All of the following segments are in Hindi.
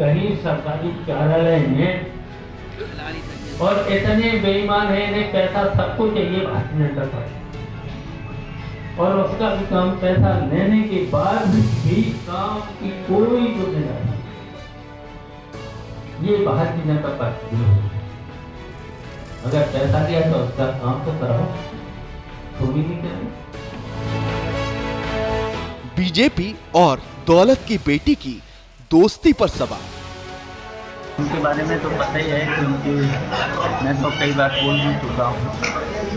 कहीं सरकारी कार्यालय में और इतने बेईमान है, इन्हें पैसा सबको चाहिए भारतीय जनता पार्टी, और उसका भी काम पैसा लेने के बाद भी काम की कोई जिम्मेदारी ये भारतीय जनता पार्टी नहीं है। अगर पैसा दिया तो उसका काम तो कराओ, थोड़ी नहीं करें। बीजेपी और दौलत की बेटी की दोस्ती पर सवाल। उनके बारे में तो पता ही है कि उनकी मैं तो कई बार बोल भी चुका हूँ,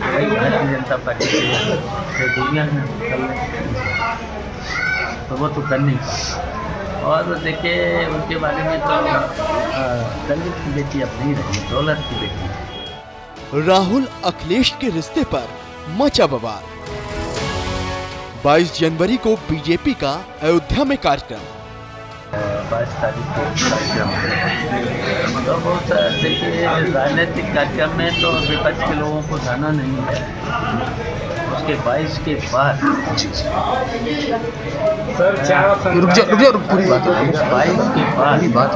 वही भारतीय जनता पार्टी से दुनिया में तो वो तो कर नहीं पाए। और देखिए उनके बारे में तो दलित की बेटी अब नहीं रही, दौलत की बेटी। राहुल अखिलेश के रिश्ते पर मचा बवाल। 22 जनवरी को बीजेपी का अयोध्या में कार्यक्रम। 22 तारीख को कार्यक्रम तो बहुत देखिए राजनीतिक कार्यक्रम में तो विपक्ष के लोगों को जाना नहीं है। उसके 22 के बाद सर रुक जाओ पूरी बात 22 के बाद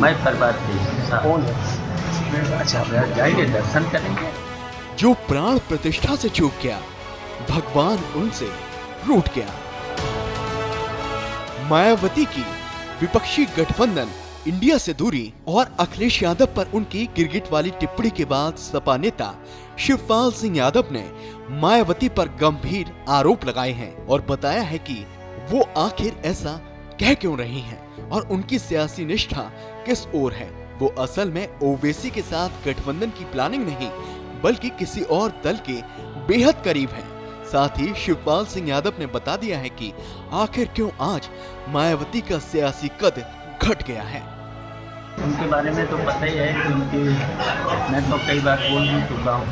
मैं बर्बाद कौन है। अच्छा जाएंगे, दर्शन करेंगे। जो प्राण प्रतिष्ठा से चूक गया, भगवान उनसे रूठ गया। मायावती की विपक्षी गठबंधन इंडिया से दूरी और अखिलेश यादव पर उनकी गिरगिट वाली टिप्पणी के बाद सपा नेता शिवपाल सिंह यादव ने मायावती पर गंभीर आरोप लगाए हैं और बताया है कि वो आखिर ऐसा कह क्यों रही हैं और उनकी सियासी निष्ठा किस ओर है। वो असल में ओवैसी के साथ गठबंधन की प्लानिंग नहीं बल्कि किसी और दल के बेहद करीब हैं। साथ ही शिवपाल सिंह यादव ने बता दिया है कि आखिर क्यों आज मायावती का सियासी कद घट गया है। उनके बारे में तो पता ही है कि उनकी मैं तो कई बार बोल भी चुका हूँ,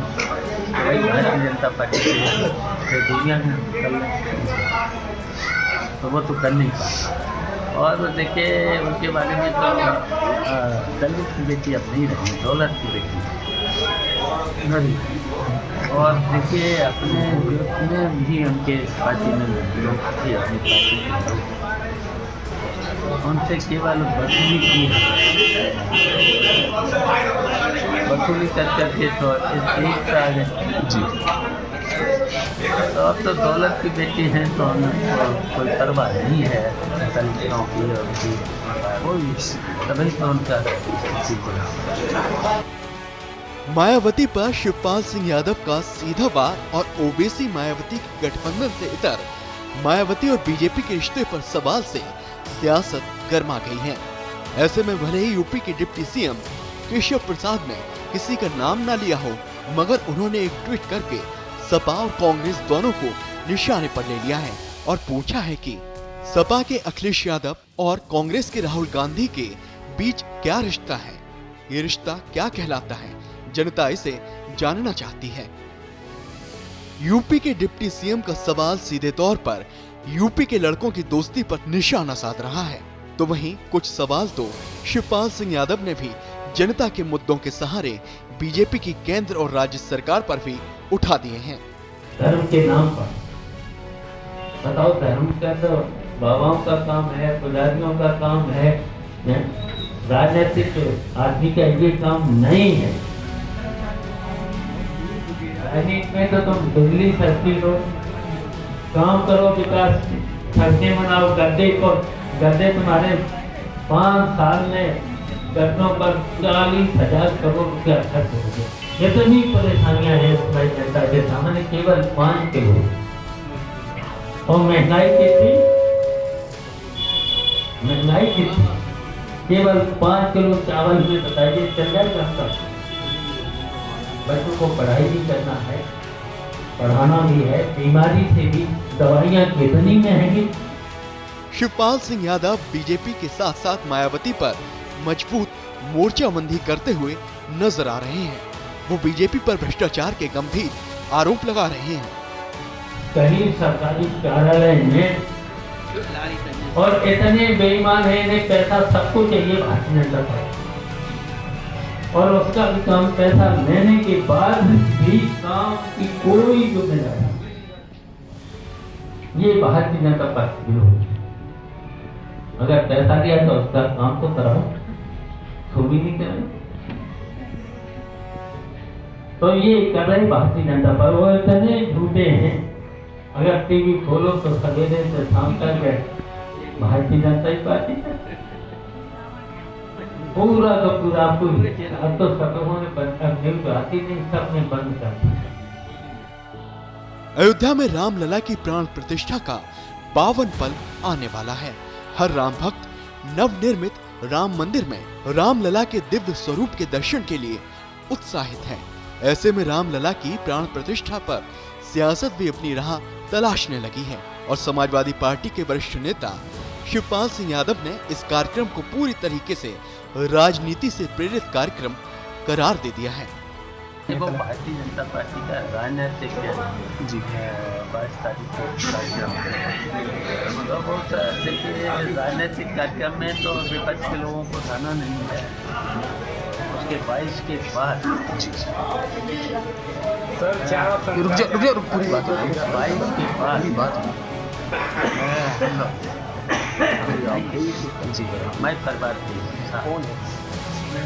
वही भारतीय जनता पार्टी से दुनिया में तो वो तो कर नहीं पाए। और देखिए उनके बारे में तो दलित की बेटी अब नहीं रही, दौलत की बेटी नहीं। और देखिए अपने भी उनके पार्टी में लोग थे, अपनी पार्टी के लोग उनसे केवल वसूली की वसूली कर करके तो इस देश से आ गए जी। तो अब तो दौलत की बेटी हैं तो कोई परवाह नहीं है दलितों की और कोई तभी तो उनका। मायावती पर शिवपाल सिंह यादव का सीधा वार और ओवैसी मायावती की गठबंधन से इतर मायावती और बीजेपी के रिश्ते पर सवाल से सियासत गर्मा गई है। ऐसे में भले ही यूपी के डिप्टी सीएम केशव प्रसाद ने किसी का नाम ना लिया हो, मगर उन्होंने एक ट्वीट करके सपा और कांग्रेस दोनों को निशाने पर ले लिया है और पूछा है कि सपा के अखिलेश यादव और कांग्रेस के राहुल गांधी के बीच क्या रिश्ता है, ये रिश्ता क्या कहलाता है, जनता इसे जानना चाहती है। यूपी के डिप्टी सीएम का सवाल सीधे तौर पर यूपी के लड़कों की दोस्ती पर निशाना साध रहा है, तो वहीं कुछ सवाल तो शिवपाल सिंह यादव ने भी जनता के मुद्दों के सहारे बीजेपी की केंद्र और राज्य सरकार पर भी उठा दिए हैं। धर्म के नाम पर बताओ, धर्म का तो बाबाओं का काम है, पुजारियों का काम है, राजनीतिक आदमी का ये काम नहीं है। राजनीति में तो तुम बिजली सस्ती लो, काम करो, विकास खर्चे मनाओ, गद्दे तुम्हारे 5 साल में गद्दों पर 40,000 करोड़ रुपया खर्च हो गए। इतनी परेशानियां हैं इस जनता के सामने, केवल 5 किलो और महंगाई कितनी, केवल 5 किलो चावल में बताइए चल जाएगा। बच्चों को पढ़ाई भी करना है, पढ़ाना भी है, बीमारी से भी दवाइयाँ कितनी महंगी। शिवपाल सिंह यादव बीजेपी के साथ साथ मायावती पर मजबूत मोर्चाबंदी करते हुए नजर आ रहे हैं। वो बीजेपी पर भ्रष्टाचार के गंभीर आरोप लगा रहे हैं। कहीं सरकारी कार्यालय में और इतने बेईमान है, इन्हें पैसा सबको चाहिए भारतीय जनता पार्टी, और उसका भी काम पैसा लेने के बाद भी काम की कोई जिम्मेदारी ये भारतीय जनता पार्टी विरोध। अगर पैसा दिया तो उसका काम तो कराओ, तो भी नहीं करें। तो ये कर रहे भारतीय जनता पार्टी, वो इतने झूठे हैं। अगर टीवी खोलो तो सवेरे से शाम तक भारतीय जनता पार्टी है। पूरा तो पूरा अब तो सबों ने न्यूज आती नहीं, सबने बंद कर दिया। अयोध्या में रामलला की प्राण प्रतिष्ठा का पावन पल आने वाला है। हर राम भक्त नवनिर्मित राम मंदिर में रामलला के दिव्य स्वरूप के दर्शन के लिए उत्साहित है। ऐसे में रामलला की प्राण प्रतिष्ठा पर सियासत भी अपनी राह तलाशने लगी है और समाजवादी पार्टी के वरिष्ठ नेता शिवपाल सिंह यादव ने इस कार्यक्रम को पूरी तरीके से राजनीति से प्रेरित कार्यक्रम करार दे दिया है। देखो, भारतीय जनता पार्टी का राजनीतिक 22 तारीख को कार्यक्रम है। तो बहुत देखिए, राजनीतिक कार्यक्रम में तो विपक्ष के लोगों को जाना नहीं है। उसके 22 के बाद रुक जाओ पूरी बात हो। 22 के बाद मैं परिवार के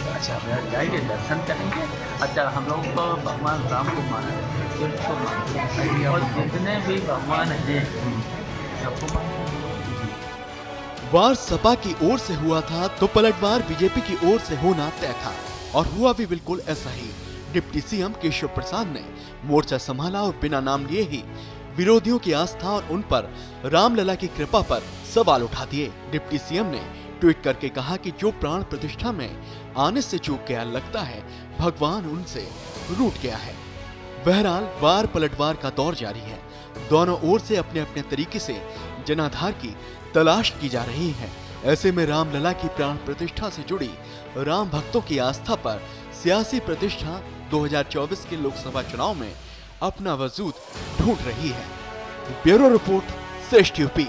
अच्छा जाएंगे, दर्शन करेंगे। अच्छा, हम लोग तो भगवान राम को मानते हैं और जितने भी भगवान हैं सबको मानते। वार सपा की ओर से हुआ था तो पलटवार बीजेपी की ओर से होना तय था और हुआ भी बिल्कुल ऐसा ही। डिप्टी सीएम केशव प्रसाद ने मोर्चा संभाला और बिना नाम लिए ही विरोधियों की आस्था और उन पर रामलला की कृपा पर सवाल उठा दिए। डिप्टी सीएम ने ट्वीट करके कहा कि जो प्राण प्रतिष्ठा में आने से चूक गया, लगता है भगवान उनसे रूठ गया है। बहरहाल वार पलटवार का दौर जारी है। दोनों ओर से अपने अपने तरीके से जनाधार की तलाश की जा रही है। ऐसे में रामलला की प्राण प्रतिष्ठा से जुड़ी राम भक्तों की आस्था पर सियासी प्रतिष्ठा 2024 के लोकसभा चुनाव में अपना वजूद ढूंढ रही है। ब्यूरो रिपोर्ट, श्रेष्ठ यूपी।